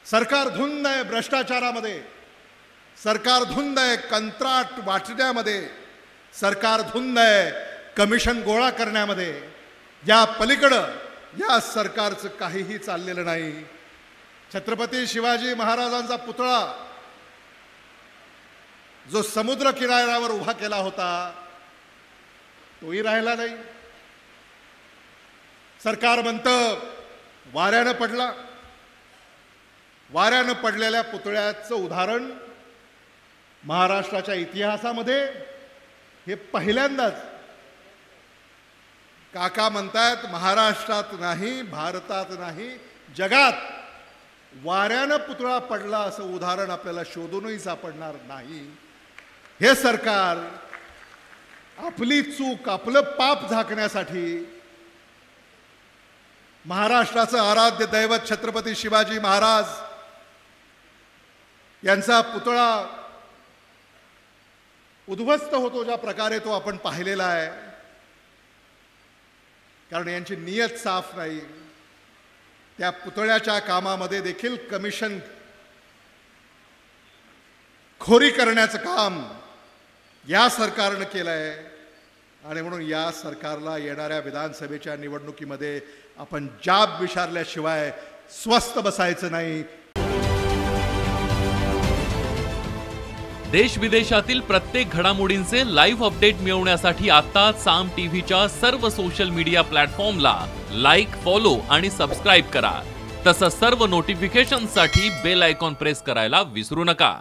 सरकार धुंद आहे भ्रष्टाचारामध्ये, सरकार धुंद आहे कंत्राट वाटण्यामध्ये, सरकार धुंद आहे कमिशन गोळा करण्यामध्ये। या पलीकडं या सरकारचं काहीही चाललेलं नाही। छत्रपती शिवाजी महाराजांचा पुतळा जो समुद्र किनाऱ्यावर उभा केला होता तोही राहिला नाही। सरकार म्हणतं वाऱ्यानं पडला। वाऱ्यानं पडलेल्या पुतळ्याचं उदाहरण महाराष्ट्राच्या इतिहासामध्ये हे पहिल्यांदाच। काका म्हणतात महाराष्ट्रात नाही, भारतात नाही, जगात वाऱ्यानं पुतळा पडला असं उदाहरण आपल्याला शोधूनही सापडणार नाही। हे सरकार आपली चूक, आपलं पाप झाकण्यासाठी महाराष्ट्राचं आराध्य दैवत छत्रपती शिवाजी महाराज यांचा पुतळा उद्ध्वस्त होतो ज्या प्रकारे तो आपण पाहिलेला आहे, कारण यांची नियत साफ नाही। त्या पुतळ्याच्या कामामध्ये देखील कमिशन खोरी करण्याचं काम या सरकारनं केलं आहे आणि म्हणून या सरकारला येणाऱ्या विधानसभेच्या निवडणुकीमध्ये आपण जाब विचारल्याशिवाय स्वस्थ बसायचं नाही। देश विदेशातील प्रत्येक घडामोडींचे लाईव्ह अपडेट मिळवण्यासाठी आता साम टीव्हीच्या सर्व सोशल मीडिया प्लॅटफॉर्मला लाईक, फॉलो आणि सबस्क्राईब करा। तसंच सर्व नोटिफिकेशनसाठी बेल आयकॉन प्रेस करायला विसरू नका।